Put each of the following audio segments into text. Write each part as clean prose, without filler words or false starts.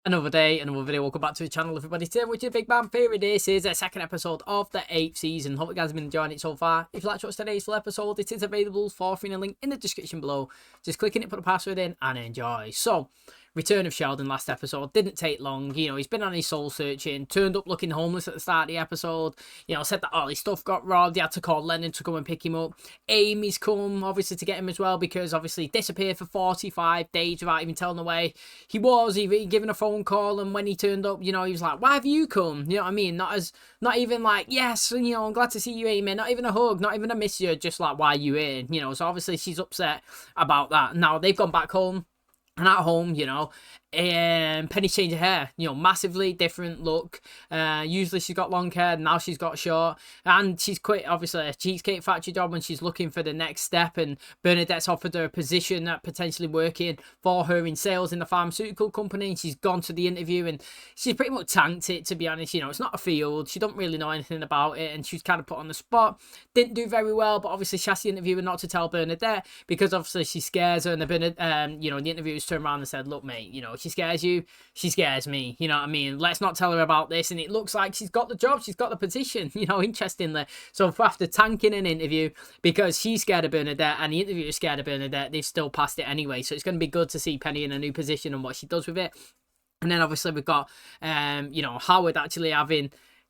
Another day, another video. Welcome back to the channel, everybody. Today, which is Big Bang Theory. This is the second episode of the 8th season. Hope you guys have been enjoying it so far. If you like to watch today's full episode, it is available for free in a link in the description below. Just click in it, put a password in, and enjoy. So, return of Sheldon last episode didn't take long. You know, he's been on his soul searching, turned up looking homeless at the start of the episode. You know, said that all his stuff got robbed. He had to call Lennon to come and pick him up. Amy's come, obviously, to get him as well because obviously he disappeared for 45 days without even telling away. He was even given a phone call, and when he turned up, you know, he was like, "Why have you come?" You know what I mean? Not even like, "Yes, you know, I'm glad to see you, Amy." Not even a hug, not even a miss you. Just like, "Why are you here?" You know. So obviously she's upset about that. Now they've gone back home. And at home, you know, Penny's changed her hair, you know, massively different look. Usually she's got long hair, now she's got short. And she's quit, obviously, a Cheesecake Factory job when she's looking for the next step. And Bernadette's offered her a position at potentially working for her in sales in the pharmaceutical company. And she's gone to the interview and she's pretty much tanked it, to be honest. You know, it's not a field. She don't really know anything about it. And she was kind of put on the spot. Didn't do very well, but obviously she asked the interviewer not to tell Bernadette because obviously she scares her. And the interviewers turned around and said, "Look, mate, you know, she scares you, she scares me, you know what I mean? Let's not tell her about this." And it looks like she's got the job, she's got the position, you know, interestingly. So after tanking an interview because she's scared of Bernadette and the interviewer is scared of Bernadette, they've still passed it anyway. So it's going to be good to see Penny in a new position and what she does with it. And then obviously we've got, Howard actually having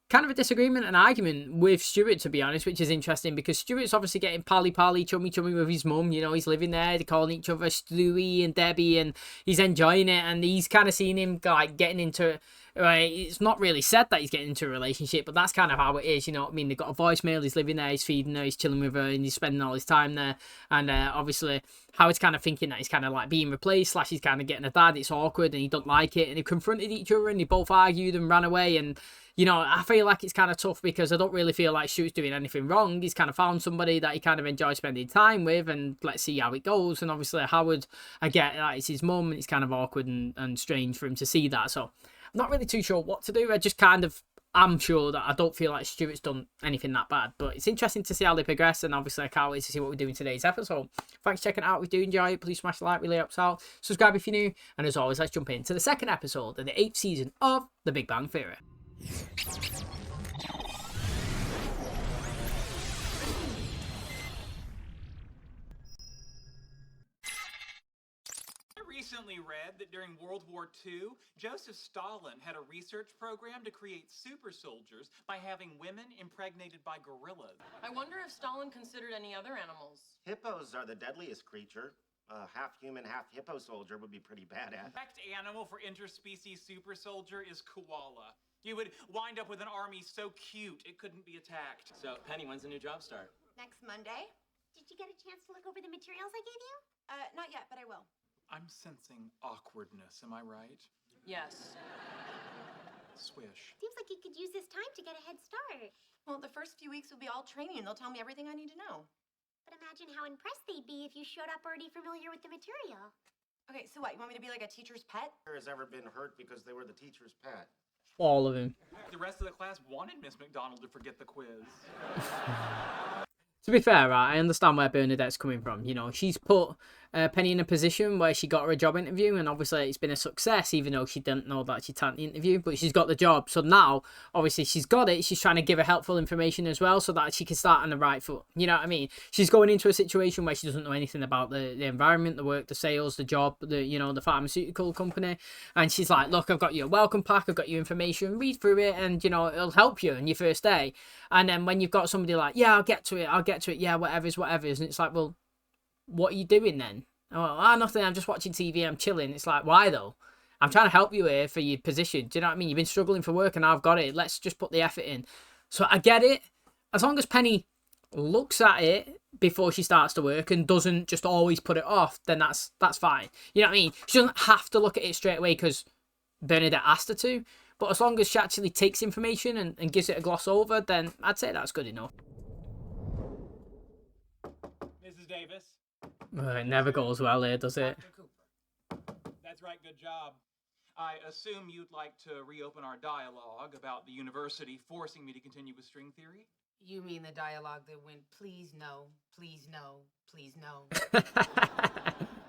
kind of a disagreement and argument with Stuart, to be honest, which is interesting because Stuart's obviously getting pally, chummy with his mum. You know, he's living there, they're calling each other Stewie and Debbie, and he's enjoying it. And he's kind of seen him like getting into, it's not really said that he's getting into a relationship, but that's kind of how it is. You know what I mean? They've got a voicemail, he's living there, he's feeding her, he's chilling with her, and he's spending all his time there. And obviously Howard's kind of thinking that he's kind of like being replaced, / he's kind of getting a dad. It's awkward and he don't like it. And they confronted each other and they both argued and ran away. And you know, I feel like it's kind of tough because I don't really feel like Stuart's doing anything wrong. He's kind of found somebody that he kind of enjoys spending time with, and let's see how it goes. And obviously Howard, I get that it's his mum, and it's kind of awkward and strange for him to see that. So I'm not really too sure what to do. I'm sure that I don't feel like Stuart's done anything that bad. But it's interesting to see how they progress, and obviously I can't wait to see what we do in today's episode. Thanks for checking it out. If you do enjoy it, please smash the like, really helps out. Subscribe if you're new. And as always, let's jump into the second episode of the 8th season of The Big Bang Theory. Recently read that during World War II, Joseph Stalin had a research program to create super soldiers by having women impregnated by gorillas. I wonder if Stalin considered any other animals. Hippos are the deadliest creature. A half human, half hippo soldier would be pretty badass. The correct animal for interspecies super soldier is koala. You would wind up with an army so cute it couldn't be attacked. So, Penny, when's the new job start? Next Monday. Did you get a chance to look over the materials I gave you? Not yet, but I will. I'm sensing awkwardness, am I right? Yes. Swish. Seems like you could use this time to get a head start. Well, the first few weeks will be all training, and they'll tell me everything I need to know. But imagine how impressed they'd be if you showed up already familiar with the material. Okay, so what? You want me to be like a teacher's pet? Has ever been hurt because they were the teacher's pet. All of him. The rest of the class wanted Miss McDonald to forget the quiz. To be fair, right, I understand where Bernadette's coming from. You know, she's put Penny in a position where she got her a job interview, and obviously it's been a success, even though she didn't know that she tanked the interview, but she's got the job. So now, obviously, she's got it. She's trying to give her helpful information as well so that she can start on the right foot. You know what I mean? She's going into a situation where she doesn't know anything about the environment, the work, the sales, the job, the pharmaceutical company. And she's like, "Look, I've got you a welcome pack. I've got your information. Read through it, and, you know, it'll help you on your first day." And then when you've got somebody like, "Yeah, I'll get to it. Yeah, whatever's. And it's like, well, what are you doing then? Oh, nothing. I'm just watching TV. I'm chilling. It's like, why though? I'm trying to help you here for your position. Do you know what I mean? You've been struggling for work and I've got it. Let's just put the effort in. So I get it. As long as Penny looks at it before she starts to work and doesn't just always put it off, then that's fine. You know what I mean? She doesn't have to look at it straight away because Bernadette asked her to. But as long as she actually takes information and gives it a gloss over, then I'd say that's good enough. Mrs. Davis? It never goes well here, does it? Dr. Cooper. That's right, good job. I assume you'd like to reopen our dialogue about the university forcing me to continue with string theory? You mean the dialogue that went, please no, please no, please no.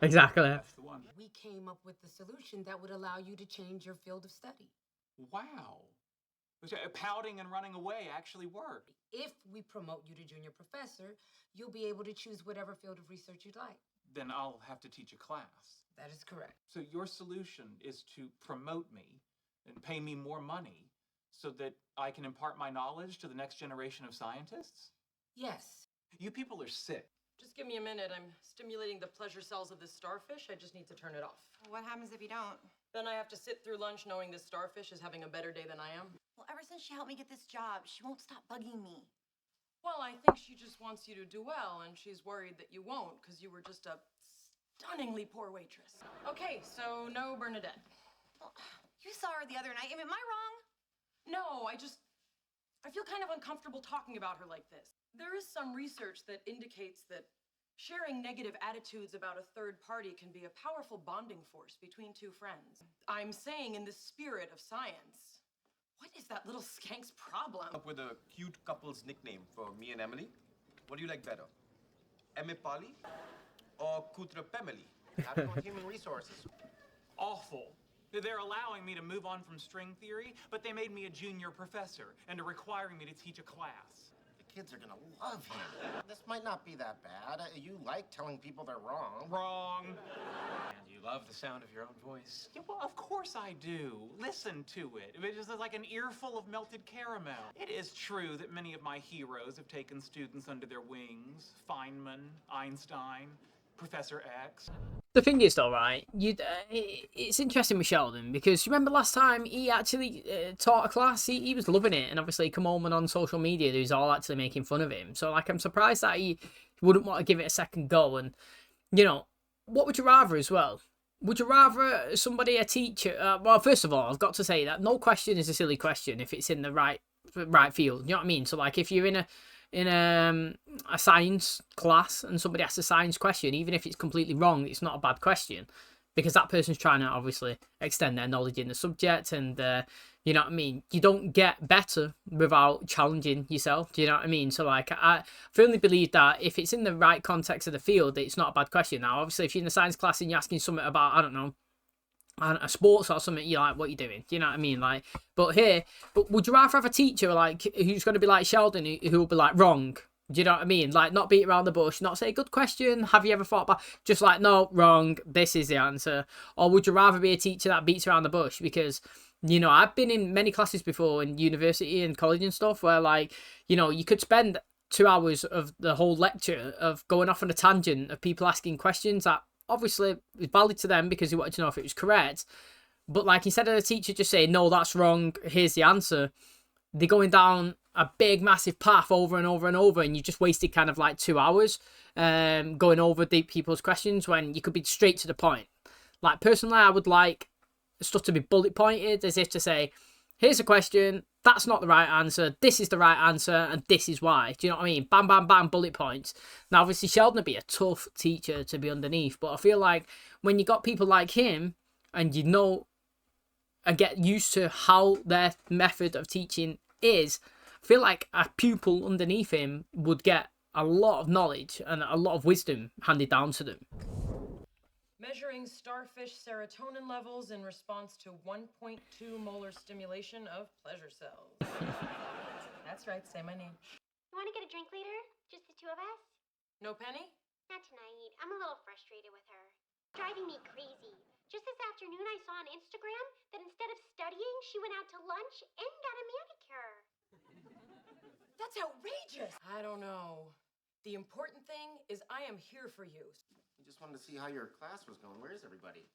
Exactly. That's the one. We came up with the solution that would allow you to change your field of study. Wow. Pouting and running away actually work. If we promote you to junior professor, you'll be able to choose whatever field of research you'd like. Then I'll have to teach a class. That is correct. So your solution is to promote me and pay me more money so that I can impart my knowledge to the next generation of scientists? Yes. You people are sick. Just give me a minute. I'm stimulating the pleasure cells of this starfish. I just need to turn it off. What happens if you don't? Then I have to sit through lunch knowing this starfish is having a better day than I am. Well, ever since she helped me get this job, she won't stop bugging me. Well, I think she just wants you to do well, and she's worried that you won't because you were just a stunningly poor waitress. Okay, so no Bernadette. Well, you saw her the other night. Am I wrong? No, I feel kind of uncomfortable talking about her like this. There is some research that indicates that sharing negative attitudes about a third party can be a powerful bonding force between two friends. I'm saying in the spirit of science. What is that little skank's problem? Up with a cute couple's nickname for me and Emily. What do you like better? Emme Polly or Kutra Pemeli? How to go with human resources. Awful. They're allowing me to move on from string theory, but they made me a junior professor and are requiring me to teach a class. The kids are gonna love him. This might not be that bad. You like telling people they're wrong. Wrong. And you love the sound of your own voice. Yeah, well, of course I do. Listen to it. It's just like an earful of melted caramel. It is true that many of my heroes have taken students under their wings. Feynman, Einstein, Professor X. The thing is, though, right? It's interesting with Sheldon because you remember last time he actually taught a class. He was loving it, and obviously, come home and on social media, there's all actually making fun of him. So, like, I'm surprised that he wouldn't want to give it a second go. And you know, what would you rather as well? Would you rather somebody, a teacher? Well, first of all, I've got to say that no question is a silly question if it's in the right field. You know what I mean? So, like, if you're in a science class and somebody asks a science question, even if it's completely wrong, it's not a bad question because that person's trying to obviously extend their knowledge in the subject, and you know what I mean, you don't get better without challenging yourself. Do you know what I mean? So like, I firmly believe that if it's in the right context of the field, it's not a bad question. Now obviously if you're in a science class and you're asking something about, I don't know, a sports or something, you're like, what are you doing? Do you know what I mean? Like, but would you rather have a teacher like who's going to be like Sheldon, who will be like wrong? Do you know what I mean? Like, not beat around the bush, not say good question, have you ever thought about, just like, no, wrong, this is the answer? Or would you rather be a teacher that beats around the bush? Because, you know, I've been in many classes before in university and college and stuff where, like, you know, you could spend 2 hours of the whole lecture of going off on a tangent of people asking questions that obviously is valid to them because they wanted to know if it was correct. But, like, instead of the teacher just saying, no, that's wrong, here's the answer, they're going down a big, massive path over and over and over, and you just wasted kind of like 2 hours going over deep people's questions when you could be straight to the point. Like, personally, I would like stuff to be bullet pointed, as if to say, here's a question, that's not the right answer, this is the right answer, and this is why. Do you know what I mean? Bam, bam, bam, bullet points. Now, obviously, Sheldon would be a tough teacher to be underneath, but I feel like when you got people like him, and you know, and get used to how their method of teaching is, I feel like a pupil underneath him would get a lot of knowledge and a lot of wisdom handed down to them. Measuring starfish serotonin levels in response to 1.2 molar stimulation of pleasure cells. That's right, say my name. You want to get a drink later? Just the two of us? No Penny? Not tonight. I'm a little frustrated with her. Driving me crazy. Just this afternoon, I saw on Instagram that instead of studying, she went out to lunch and got a manicure. That's outrageous! I don't know. The important thing is I am here for you. We just wanted to see how your class was going. Where is everybody?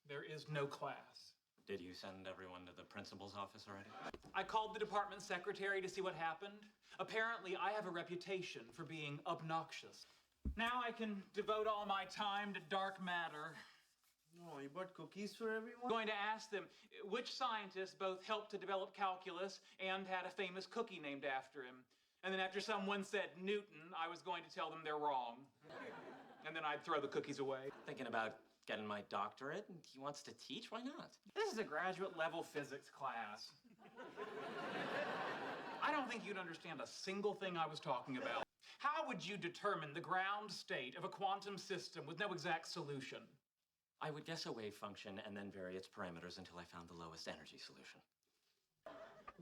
There is no class. Did you send everyone to the principal's office already? I called the department secretary to see what happened. Apparently, I have a reputation for being obnoxious. Now I can devote all my time to dark matter. Oh, you bought cookies for everyone? I'm going to ask them which scientist both helped to develop calculus and had a famous cookie named after him. And then after someone said Newton, I was going to tell them they're wrong. And then I'd throw the cookies away. Thinking about getting my doctorate, and he wants to teach? Why not? This is a graduate level physics class. I don't think you'd understand a single thing I was talking about. How would you determine the ground state of a quantum system with no exact solution? I would guess a wave function and then vary its parameters until I found the lowest energy solution.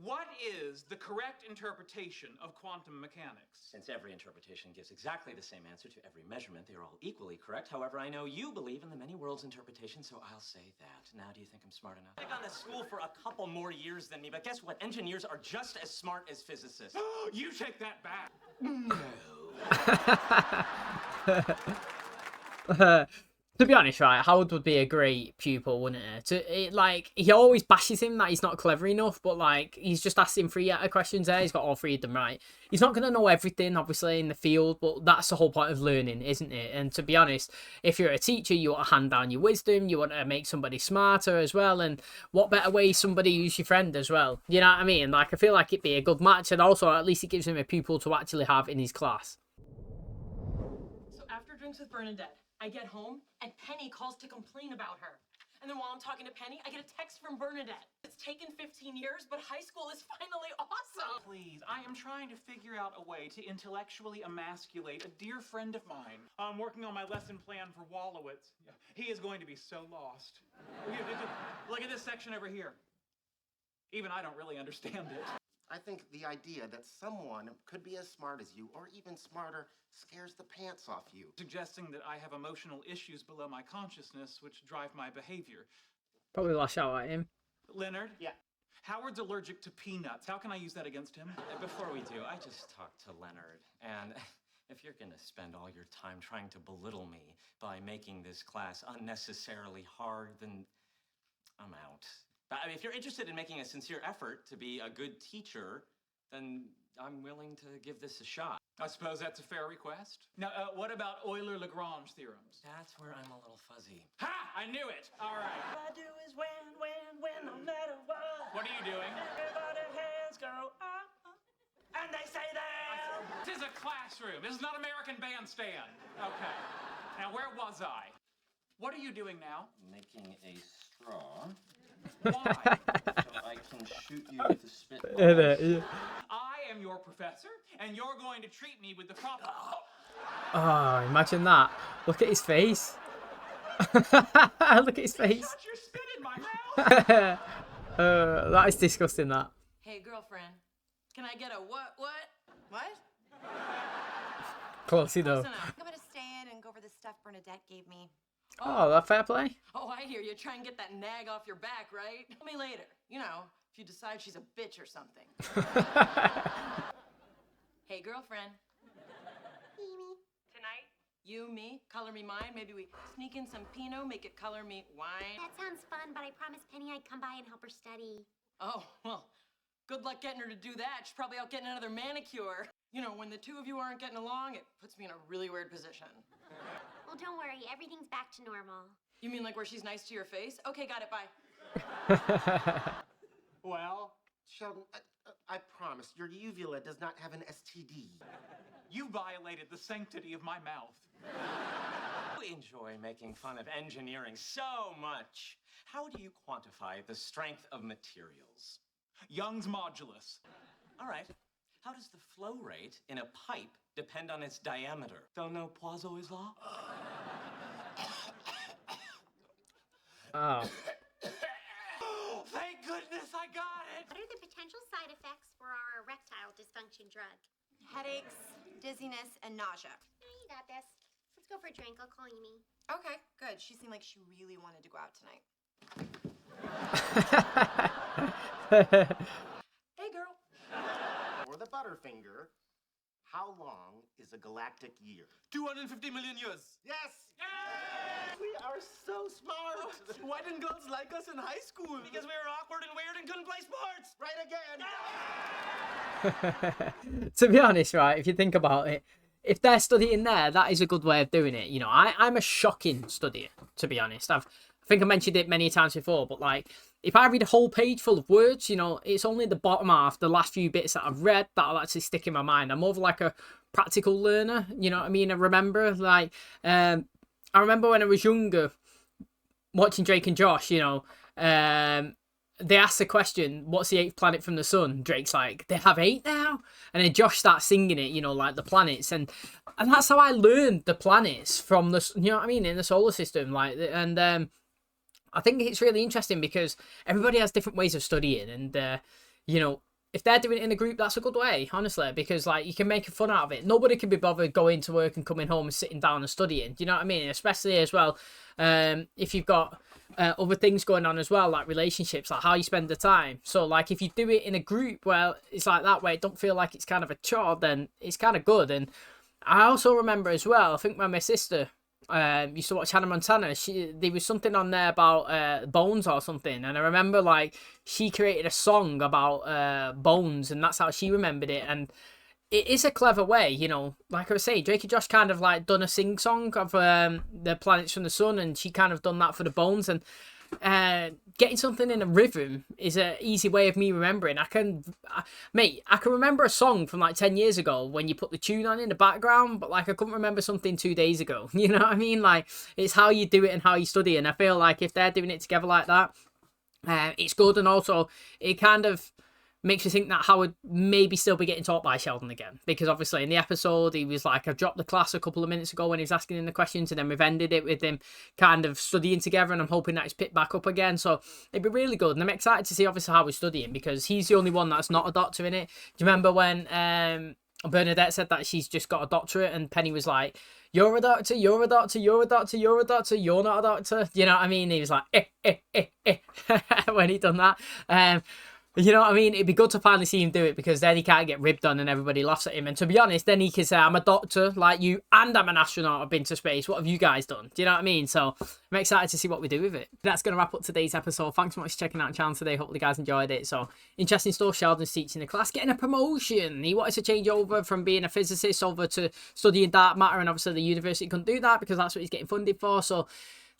What is the correct interpretation of quantum mechanics? Since every interpretation gives exactly the same answer to every measurement, they are all equally correct. However, I know you believe in the many worlds interpretation, so I'll say that. Now, do you think I'm smart enough? I've gone to school for a couple more years than me, but guess what? Engineers are just as smart as physicists. You take that back. To be honest, right, Howard would be a great pupil, wouldn't he? He always bashes him that he's not clever enough, but like he's just asked him 3 questions there. He's got all 3 of them right. He's not going to know everything, obviously, in the field, but that's the whole point of learning, isn't it? And to be honest, if you're a teacher, you want to hand down your wisdom, you want to make somebody smarter as well, and what better way somebody who's your friend as well? You know what I mean? Like, I feel like it'd be a good match, and also at least it gives him a pupil to actually have in his class. So after drinks with Bernadette, I get home and Penny calls to complain about her. And then while I'm talking to Penny, I get a text from Bernadette. It's taken 15 years, but high school is finally awesome. Please, I am trying to figure out a way to intellectually emasculate a dear friend of mine. I'm working on my lesson plan for Wallowitz. He is going to be so lost. Look at this section over here. Even I don't really understand it. I think the idea that someone could be as smart as you, or even smarter, scares the pants off you. Suggesting that I have emotional issues below my consciousness which drive my behavior. Probably lash out at him. Leonard? Yeah. Howard's allergic to peanuts. How can I use that against him? Before we do, I just talked to Leonard, and if you're gonna spend all your time trying to belittle me by making this class unnecessarily hard, then I'm out. I mean, if you're interested in making a sincere effort to be a good teacher, then I'm willing to give this a shot. I suppose that's a fair request. Now, what about Euler-Lagrange theorems? That's where I'm a little fuzzy. Ha! I knew it! All right. All I do is win, no matter what. What are you doing? Everybody hands go up, and they say that. This is a classroom. This is not American Bandstand. Okay. Now, where was I? What are you doing now? Making a straw. Why? So I can shoot you with a spitball. I am your professor, and you're going to treat me with the proper... Oh, imagine that. Look at his face. Look at his face. Shut your spit in my mouth! That is disgusting, that. Hey, girlfriend, can I get a what? What? Close enough. Close enough. I'm gonna stay in and go over the stuff Bernadette gave me. Oh, that fair play. Oh, I hear you. Try and get that nag off your back, right? Tell me later. You know, if you decide she's a bitch or something. Hey, girlfriend. Amy. Tonight, you, me, color me mine. Maybe we sneak in some Pinot, make it color me wine. That sounds fun, but I promised Penny I'd come by and help her study. Oh, well, good luck getting her to do that. She's probably out getting another manicure. You know, when the two of you aren't getting along, it puts me in a really weird position. Well, don't worry. Everything's back to normal. You mean like where she's nice to your face? Okay, got it, bye. Well, Sheldon, I promise, your uvula does not have an STD. you violated the sanctity of my mouth. I enjoy making fun of engineering so much. How do you quantify the strength of materials? Young's modulus. All right. How does the flow rate in a pipe depend on its diameter? Don't know Poiseuille's law? Oh. Thank goodness I got it! What are the potential side effects for our erectile dysfunction drug? Headaches, dizziness, and nausea. You got this. Let's go for a drink. I'll call Amy. Okay, good. She seemed like she really wanted to go out tonight. Hey, girl. For the Butterfinger, how long is a galactic year? 250 million years. Yes! We are so smart! Why didn't girls like us in high school? Because we were awkward and weird and couldn't play sports. Right again! To be honest, right, if you think about it, if they're studying there, that is a good way of doing it. You know, I'm a shocking studier, to be honest. I think I mentioned it many times before, but like, if I read a whole page full of words, you know, it's only the bottom half, the last few bits that I've read that'll actually stick in my mind. I'm more of like a practical learner, you know what I mean? I remember, like, I remember when I was younger, watching Drake and Josh, you know, they ask the question, what's the 8th planet from the sun? Drake's like, they have 8 now? And then Josh starts singing it, you know, like the planets. And that's how I learned the planets from the, you know what I mean, in the solar system. Like, and I think it's really interesting because everybody has different ways of studying. And, you know, if they're doing it in a group, that's a good way, honestly, because like you can make fun out of it. Nobody can be bothered going to work and coming home and sitting down and studying. Do you know what I mean? Especially as well, if you've got other things going on as well, like relationships, like how you spend the time. So like if you do it in a group, well, it's like that way. It don't feel like it's kind of a chore. Then it's kind of good. And I also remember as well, I think when my sister used to watch Hannah Montana, there was something on there about bones or something, and I remember like she created a song about bones, and that's how she remembered it. And it is a clever way, you know, like I was saying, Drake and Josh kind of like done a sing song of the planets from the sun, and she kind of done that for the bones. And getting something in a rhythm is an easy way of me remembering. I can remember a song from like 10 years ago when you put the tune on in the background, but like I couldn't remember something 2 days ago. You know what I mean? Like it's how you do it and how you study. And I feel like if they're doing it together like that, it's good. And also it kind of makes me think that Howard maybe still be getting taught by Sheldon again, because obviously in the episode he was like, I've dropped the class a couple of minutes ago when he was asking him the questions, and then we've ended it with him kind of studying together, and I'm hoping that he's picked back up again. So it'd be really good, and I'm excited to see obviously how he's studying, because he's the only one that's not a doctor in it. Do you remember when Bernadette said that she's just got a doctorate, and Penny was like, you're a doctor, you're a doctor, you're a doctor, you're a doctor, you're not a doctor? You know what I mean? He was like, when he done that. You know what I mean? It'd be good to finally see him do it, because then he can't get ribbed on and everybody laughs at him. And to be honest, then he can say, I'm a doctor like you and I'm an astronaut. I've been to space. What have you guys done? Do you know what I mean? So I'm excited to see what we do with it. That's going to wrap up today's episode. Thanks so much for checking out the channel today. Hopefully you guys enjoyed it. So interesting stuff. Sheldon's teaching the class, getting a promotion. He wanted to change over from being a physicist over to studying dark matter. And obviously the university couldn't do that because that's what he's getting funded for. So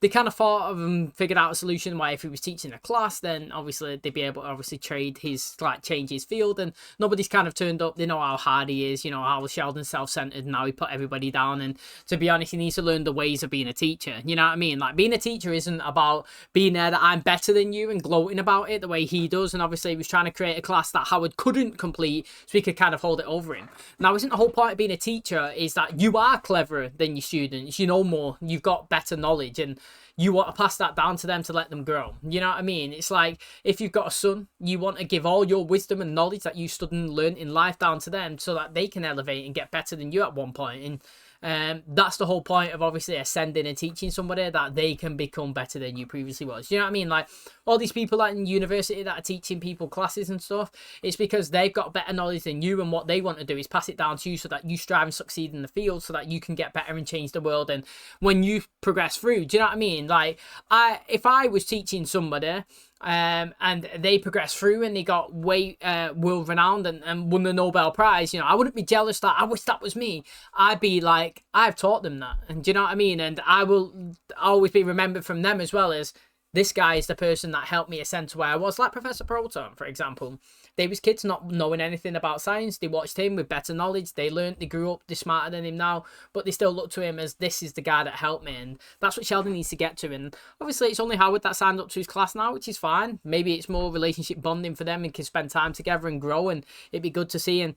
they kind of thought of and figured out a solution why if he was teaching a class, then obviously they'd be able to obviously trade his, like, change his field. And nobody's kind of turned up. They know how hard he is, you know, how Sheldon's self-centered and how he put everybody down. And to be honest, he needs to learn the ways of being a teacher. You know what I mean? Like, being a teacher isn't about being there that I'm better than you and gloating about it the way he does. And obviously he was trying to create a class that Howard couldn't complete so he could kind of hold it over him. Now, isn't the whole point of being a teacher is that you are cleverer than your students, you know more, you've got better knowledge, and you want to pass that down to them to let them grow. You know what I mean? It's like if you've got a son, you want to give all your wisdom and knowledge that you studied and learned in life down to them so that they can elevate and get better than you at one point. And that's the whole point of obviously ascending and teaching somebody, that they can become better than you previously was. You know what I mean? Like all these people like in university that are teaching people classes and stuff, it's because they've got better knowledge than you, and what they want to do is pass it down to you so that you strive and succeed in the field so that you can get better and change the world. And when you progress through, do you know what I mean? Like if I was teaching somebody and they progressed through and they got world renowned and won the Nobel Prize, you know, I wouldn't be jealous that I wish that was me. I'd be like, I've taught them that, and do you know what I mean? And I will always be remembered from them as well as this guy is the person that helped me ascend to where I was, like Professor Proton, for example. They was kids not knowing anything about science. They watched him with better knowledge. They learned, they grew up, they're smarter than him now, but they still look to him as this is the guy that helped me. And that's what Sheldon needs to get to. And obviously it's only Howard that signed up to his class now, which is fine. Maybe it's more relationship bonding for them and can spend time together and grow, and it'd be good to see. And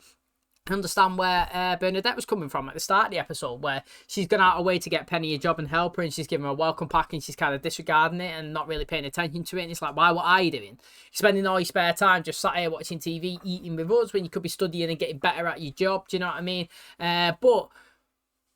understand where Bernadette was coming from at the start of the episode, where she's gone out her way to get Penny a job and help her, and she's giving her a welcome pack and she's kind of disregarding it and not really paying attention to it. And it's like, why, what are you doing? You're spending all your spare time just sat here watching TV, eating with us, when you could be studying and getting better at your job. Do you know what I mean? But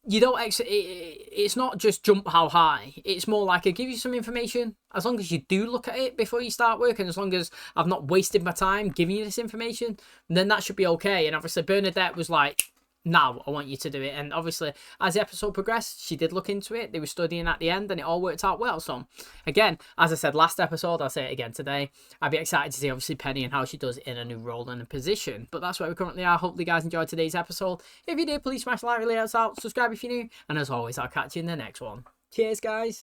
you don't it's not just jump how high. It's more like I give you some information. As long as you do look at it before you start working, as long as I've not wasted my time giving you this information, then that should be okay. And obviously Bernadette was like, now I want you to do it. And obviously as the episode progressed, she did look into it. They were studying at the end and it all worked out well. So again, as I said last episode, I'll say it again today, I'd be excited to see obviously Penny and how she does in a new role and a position. But that's where we currently are. Hopefully you guys enjoyed today's episode. If you did, please smash the like, really helps out, subscribe if you're new, and as always I'll catch you in the next one. Cheers guys.